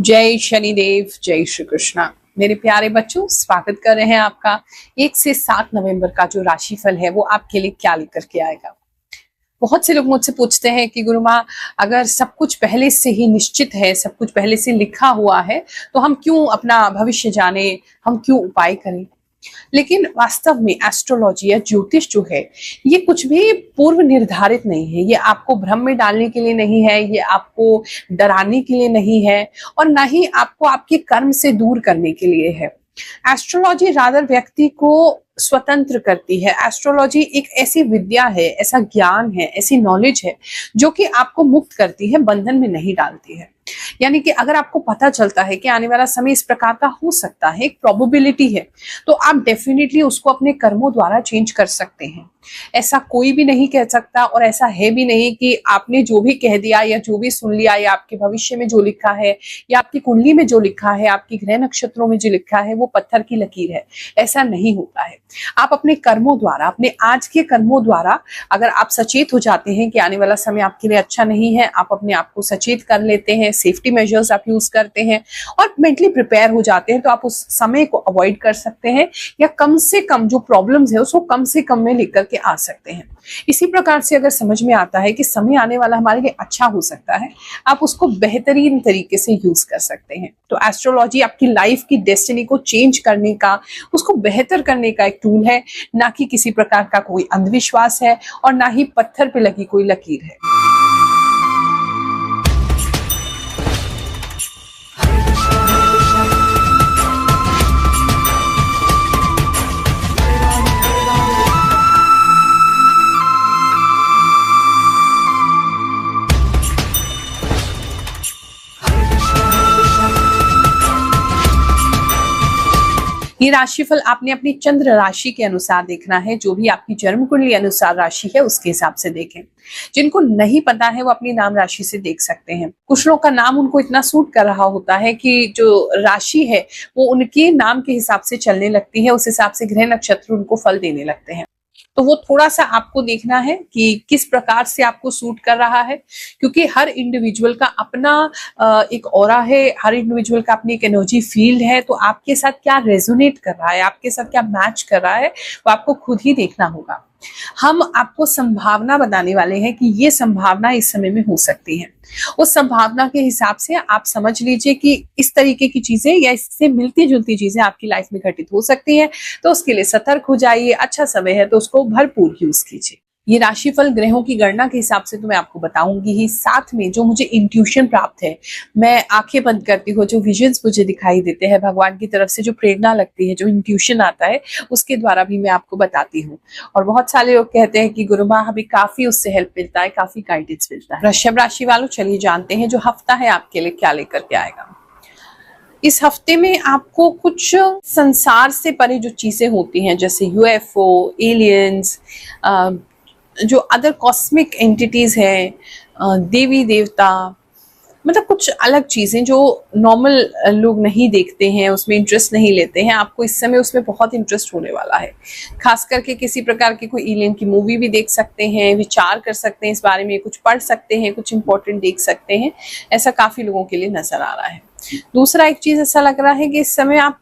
जय शनिदेव, जय श्री कृष्णा। मेरे प्यारे बच्चों, स्वागत कर रहे हैं आपका 1 से 7 नवंबर का जो राशिफल है वो आपके लिए क्या लेकर के आएगा। बहुत से लोग मुझसे पूछते हैं कि गुरु माँ, अगर सब कुछ पहले से ही निश्चित है, सब कुछ पहले से लिखा हुआ है, तो हम क्यों अपना भविष्य जाने, हम क्यों उपाय करें। लेकिन वास्तव में एस्ट्रोलॉजी या ज्योतिष जो है ये कुछ भी पूर्व निर्धारित नहीं है। ये आपको भ्रम में डालने के लिए नहीं है, ये आपको डराने के लिए नहीं है, और ना ही आपको आपके कर्म से दूर करने के लिए है। एस्ट्रोलॉजी रादर व्यक्ति को स्वतंत्र करती है। एस्ट्रोलॉजी एक ऐसी विद्या है, ऐसा ज्ञान है, ऐसी नॉलेज है जो कि आपको मुक्त करती है, बंधन में नहीं डालती है। यानी कि अगर आपको पता चलता है कि आने वाला समय इस प्रकार का हो सकता है, एक प्रोबेबिलिटी है, तो आप डेफिनेटली उसको अपने कर्मों द्वारा चेंज कर सकते हैं। ऐसा कोई भी नहीं कह सकता, और ऐसा है भी नहीं कि आपने जो भी कह दिया या जो भी सुन लिया या आपके भविष्य में जो लिखा है या आपकी कुंडली में जो लिखा है, आपकी ग्रह नक्षत्रों में जो लिखा है वो पत्थर की लकीर है। ऐसा नहीं होता है। आप अपने कर्मों द्वारा, अपने आज के कर्मों द्वारा, अगर आप सचेत हो जाते हैं कि आने वाला समय आपके लिए अच्छा नहीं है, आप अपने आप को सचेत कर लेते हैं, सेफ्टी मेजर्स आप यूज करते हैं और मेंटली प्रिपेयर हो जाते हैं, तो आप उस समय को अवॉइड कर सकते हैं, या कम से कम जो प्रॉब्लम्स है उसको कम से कम में लेकर के आ सकते हैं। इसी प्रकार से अगर समझ में आता है कि समय आने वाला हमारे लिए अच्छा हो सकता है, आप उसको बेहतरीन तरीके से यूज कर सकते हैं। तो एस्ट्रोलॉजी आपकी लाइफ की डेस्टिनी को चेंज करने का, उसको बेहतर करने का एक टूल है, ना कि किसी प्रकार का कोई अंधविश्वास है, और ना ही पत्थर पे लगी कोई लकीर है। ये राशिफल आपने अपनी चंद्र राशि के अनुसार देखना है। जो भी आपकी जन्म कुंडली अनुसार राशि है उसके हिसाब से देखें। जिनको नहीं पता है वो अपनी नाम राशि से देख सकते हैं। कुछ लोगों का नाम उनको इतना सूट कर रहा होता है कि जो राशि है वो उनके नाम के हिसाब से चलने लगती है, उस हिसाब से ग्रह नक्षत्र उनको फल देने लगते हैं। तो वो थोड़ा सा आपको देखना है कि किस प्रकार से आपको सूट कर रहा है, क्योंकि हर इंडिविजुअल का अपना एक ऑरा है, हर इंडिविजुअल का अपनी एक एनर्जी फील्ड है। तो आपके साथ क्या रेजोनेट कर रहा है, आपके साथ क्या मैच कर रहा है, वो आपको खुद ही देखना होगा। हम आपको संभावना बताने वाले हैं कि ये संभावना इस समय में हो सकती है। उस संभावना के हिसाब से आप समझ लीजिए कि इस तरीके की चीजें या इससे मिलती जुलती चीजें आपकी लाइफ में घटित हो सकती हैं। तो उसके लिए सतर्क हो जाइए। अच्छा समय है तो उसको भरपूर यूज कीजिए। ये राशिफल ग्रहों की गणना के हिसाब से तो मैं आपको बताऊंगी ही, साथ में जो मुझे इंट्यूशन प्राप्त है, मैं आंखें बंद करती हूँ, जो विजन्स मुझे दिखाई देते हैं भगवान की तरफ से, जो प्रेरणा लगती है, जो इंट्यूशन आता है, उसके द्वारा भी मैं आपको बताती हूँ। और बहुत सारे लोग कहते हैं कि गुरु माँ हमें काफी उससे हेल्प मिलता है, काफी गाइडेंस मिलता है। वृषभ राशि वालों, चलिए जानते हैं जो हफ्ता है आपके लिए क्या लेकर के आएगा। इस हफ्ते में आपको कुछ संसार से परे जो चीजें होती हैं, जैसे यूएफओ, एलियंस, जो अदर कॉस्मिक एंटिटीज हैं, देवी देवता, मतलब कुछ अलग चीजें जो नॉर्मल लोग नहीं देखते हैं, उसमें इंटरेस्ट नहीं लेते हैं, आपको इस समय उसमें बहुत इंटरेस्ट होने वाला है। खास करके किसी प्रकार की कोई एलियन की मूवी भी देख सकते हैं, विचार कर सकते हैं इस बारे में, कुछ पढ़ सकते हैं, कुछ इंपॉर्टेंट देख सकते हैं। ऐसा काफी लोगों के लिए नजर आ रहा है। दूसरा एक चीज ऐसा लग रहा है कि इस समय आप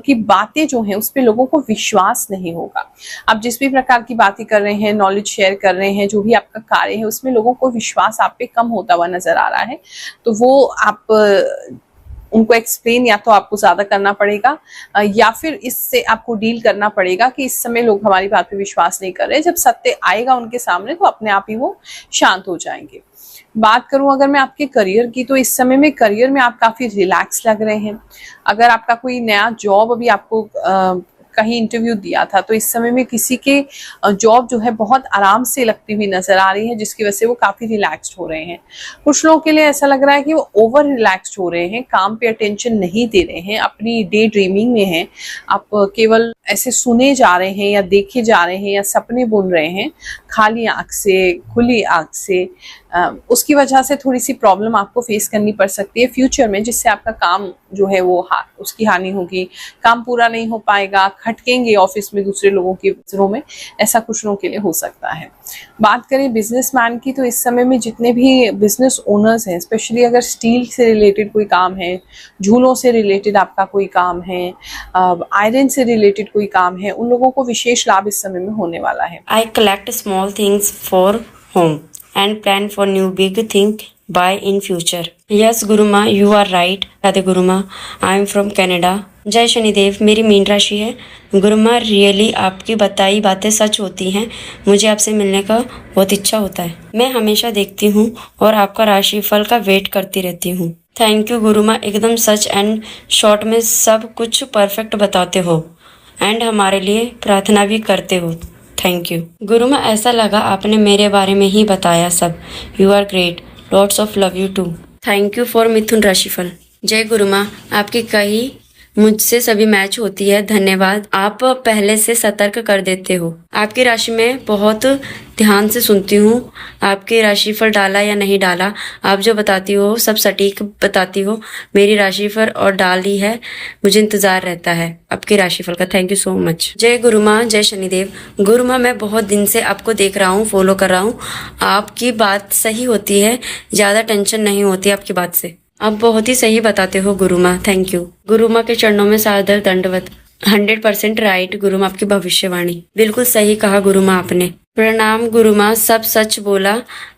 की बातें जो हैं उस पे लोगों को विश्वास नहीं होगा। आप जिस भी प्रकार की बातें कर रहे हैं, नॉलेज शेयर कर रहे हैं, जो भी आपका कार्य है, उसमें लोगों को विश्वास आप पे कम होता हुआ नजर आ रहा है। तो वो आप उनको एक्सप्लेन या तो आपको ज्यादा करना पड़ेगा, या फिर इससे आपको डील करना पड़ेगा कि इस समय लोग हमारी बात पे विश्वास नहीं कर रहे। जब सत्य आएगा उनके सामने तो अपने आप ही वो शांत हो जाएंगे। बात करूं अगर मैं आपके करियर की, तो इस समय में करियर में आप काफी रिलैक्स लग रहे हैं। अगर आपका कोई नया जॉब अभी आपको कहीं इंटरव्यू दिया था, तो इस समय में किसी के जॉब जो है बहुत आराम से लगती हुई नजर आ रही है, जिसकी वजह से वो काफी रिलैक्स्ड हो रहे हैं। कुछ लोगों के लिए ऐसा लग रहा है कि वो ओवर रिलैक्स्ड हो रहे हैं, काम पे अटेंशन नहीं दे रहे हैं, अपनी डे ड्रीमिंग में हैं। आप केवल ऐसे सुने जा रहे हैं या देखे जा रहे हैं या सपने बुन रहे हैं, खाली आंख से, खुली आंख से। उसकी वजह से थोड़ी सी प्रॉब्लम आपको फेस करनी पड़ सकती है फ्यूचर में, जिससे आपका काम जो है वो उसकी हानि होगी, काम पूरा नहीं हो पाएगा, खटकेंगे ऑफिस में दूसरे लोगों की नजरों में। ऐसा कुछ लोगों के लिए हो सकता है। बात करें बिजनेसमैन की, तो इस समय में जितने भी बिजनेस ओनर्स हैं, स्पेशली अगर स्टील से रिलेटेड कोई काम है, झूलों से रिलेटेड आपका कोई काम है, आयरन से रिलेटेड कोई काम है, उन लोगों को विशेष लाभ इस समय में होने वाला है। I collect small things for home and plan for new big thing buy in future. Yes, Guruma, you are right. Radhe गुरुमा, I am from Canada. जय शनिदेव, मेरी मीन राशि है। गुरुमा, रियली आपकी बताई बातें सच होती हैं। मुझे आपसे मिलने का बहुत इच्छा होता है। मैं हमेशा देखती हूँ और आपका राशिफल का वेट करती रहती हूँ। थैंक यू गुरुमा, एकदम सच एंड शॉर्ट में सब कुछ परफेक्ट बताते हो एंड हमारे लिए प्रार्थना भी करते हो। थैंक यू गुरुमा, ऐसा लगा आपने मेरे बारे में ही बताया सब। You are great, lots of love you too. Thank you for मिथुन राशिफल। जय गुरुमा, आपकी कही मुझसे सभी मैच होती है। धन्यवाद, आप पहले से सतर्क कर देते हो। आपकी राशि में बहुत ध्यान से सुनती हूँ। आपकी राशिफल डाला या नहीं डाला, आप जो बताती हो सब सटीक बताती हो। मेरी राशिफल और डाली है, मुझे इंतजार रहता है आपके राशिफल का। Thank you so much. जय गुरुमा, जय शनिदेव। गुरुमा, मैं बहुत दिन से आपको देख रहा हूँ, फॉलो कर रहा हूँ। आपकी बात सही होती है, ज्यादा टेंशन नहीं होती आपकी बात से। आप बहुत ही सही बताते हो गुरुमा, थैंक यू। गुरुमा के चरणों में सादर दंडवत। 100% राइट गुरुमा, आपकी भविष्यवाणी बिल्कुल सही कहा गुरुमा आपने। प्रणाम गुरुमा, सब सच बोला।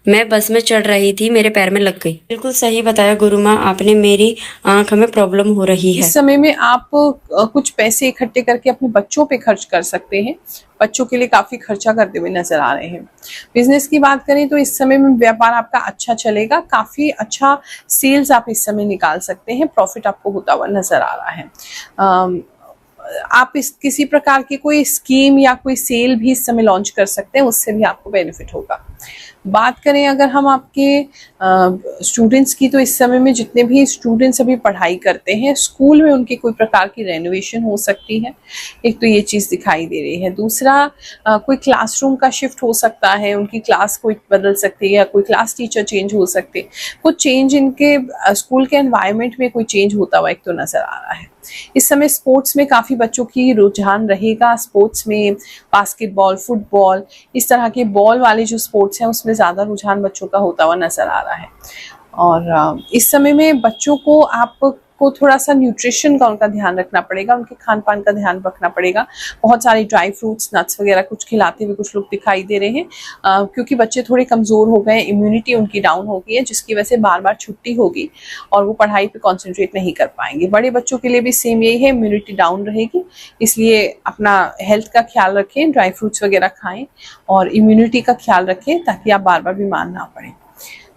मैं बस में चढ़ रही थी, मेरे पैर में लग गई। बिल्कुल सही बताया गुरुमा आपने, मेरी आंख में प्रॉब्लम हो रही है। इस समय में आप कुछ पैसे इकट्ठे करके अपने बच्चों पे खर्च कर सकते हैं। बच्चों के लिए काफी खर्चा करते हुए नजर आ रहे हैं। बिजनेस की बात करें तो इस समय में व्यापार आपका अच्छा चलेगा, काफी अच्छा सेल्स आप इस समय निकाल सकते हैं, प्रॉफिट आपको होता हुआ नजर आ रहा है। आप इस किसी प्रकार की कोई स्कीम या कोई सेल भी इस समय लॉन्च कर सकते हैं, उससे भी आपको बेनिफिट होगा। बात करें अगर हम आपके स्टूडेंट्स की, तो इस समय में जितने भी स्टूडेंट्स अभी पढ़ाई करते हैं, स्कूल में उनकी कोई प्रकार की रेनोवेशन हो सकती है। एक तो ये चीज़ दिखाई दे रही है। दूसरा, कोई क्लासरूम का शिफ्ट हो सकता है, उनकी क्लास कोई बदल सकती है या कोई क्लास टीचर चेंज हो सकते हैं। कुछ चेंज इनके स्कूल के एनवायरनमेंट में कोई चेंज होता हुआ एक तो नज़र आ रहा है। इस समय स्पोर्ट्स में काफ़ी बच्चों की रुझान रहेगा। स्पोर्ट्स में बास्केटबॉल, फुटबॉल, इस तरह के बॉल वाले जो स्पोर्ट्स हैं उसमें ज़्यादा रुझान बच्चों का होता हुआ नज़र आ रहा है। और इस समय में बच्चों को आपको थोड़ा सा न्यूट्रिशन का उनका ध्यान रखना पड़ेगा, उनके खान पान का ध्यान रखना पड़ेगा। बहुत सारे ड्राई फ्रूट्स, नट्स वगैरह कुछ खिलाते हुए कुछ लोग दिखाई दे रहे हैं, क्योंकि बच्चे थोड़े कमज़ोर हो गए, इम्यूनिटी उनकी डाउन हो गई है, जिसकी वजह से बार बार छुट्टी होगी और वो पढ़ाई पे कॉन्सेंट्रेट नहीं कर पाएंगे। बड़े बच्चों के लिए भी सेम यही है, इम्यूनिटी डाउन रहेगी, इसलिए अपना हेल्थ का ख्याल रखें, ड्राई फ्रूट्स वगैरह खाएं और इम्यूनिटी का ख्याल रखें ताकि आप बार बार बीमार ना पड़ें।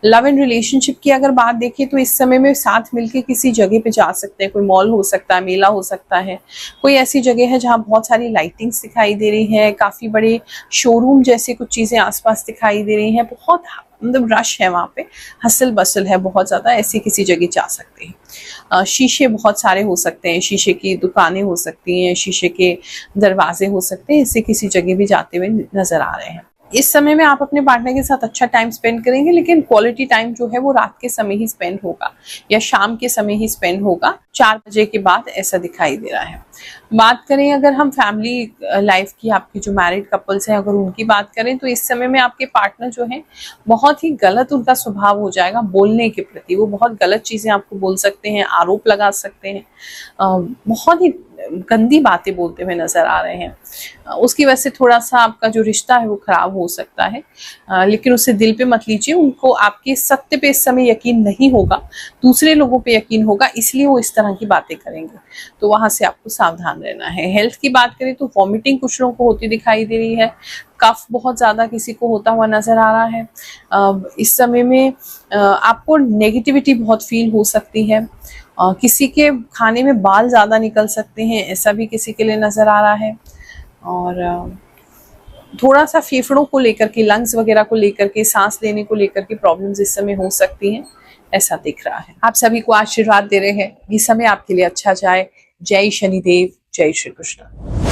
लव एंड रिलेशनशिप की अगर बात देखें तो इस समय में साथ मिलके किसी जगह पे जा सकते हैं। कोई मॉल हो सकता है, मेला हो सकता है, कोई ऐसी जगह है जहाँ बहुत सारी लाइटिंग्स दिखाई दे रही है, काफ़ी बड़े शोरूम जैसे कुछ चीज़ें आसपास दिखाई दे रही हैं, बहुत मतलब रश है वहाँ पे, हसल बसल है बहुत ज़्यादा, ऐसी किसी जगह जा सकते हैं। शीशे बहुत सारे हो सकते हैं, शीशे की दुकानें हो सकती हैं, शीशे के दरवाजे हो सकते हैं, इससे किसी जगह भी जाते हुए नज़र आ रहे हैं। इस समय में आप अपने पार्टनर के साथ अच्छा टाइम स्पेंड करेंगे, लेकिन क्वालिटी टाइम जो है वो रात के समय ही स्पेंड होगा या शाम के समय ही स्पेंड होगा, 4 बजे के बाद, ऐसा दिखाई दे रहा है। बात करें अगर हम फैमिली लाइफ की, आपकी जो मैरिड कपल्स हैं अगर उनकी बात करें, तो इस समय में आपके पार्टनर जो है बहुत ही गलत उनका स्वभाव हो जाएगा बोलने के प्रति। वो बहुत गलत चीज़ें आपको बोल सकते हैं, आरोप लगा सकते हैं, बहुत ही गंदी बातें बोलते हुए नजर आ रहे हैं। उसकी वजह से थोड़ा सा आपका जो रिश्ता है वो खराब हो सकता है, लेकिन उसे दिल पे मत लीजिए। उनको आपके सत्य पे इस समय यकीन नहीं होगा, दूसरे लोगों पे यकीन होगा, इसलिए वो इस तरह की बातें करेंगे, तो वहां से आपको सावधान रहना है। हेल्थ की बात करें तो वॉमिटिंग कुछ लोगों को होती दिखाई दे रही है, कफ बहुत ज़्यादा किसी को होता हुआ नज़र आ रहा है। इस समय में आपको नेगेटिविटी बहुत फील हो सकती है, किसी के खाने में बाल ज़्यादा निकल सकते हैं, ऐसा भी किसी के लिए नज़र आ रहा है। और थोड़ा सा फेफड़ों को लेकर के, लंग्स वगैरह को लेकर के, सांस लेने को लेकर के प्रॉब्लम्स इस समय हो सकती हैं, ऐसा दिख रहा है। आप सभी को आशीर्वाद दे रहे हैं, ये समय आपके लिए अच्छा जाए। जय शनिदेव, जय श्री कृष्ण।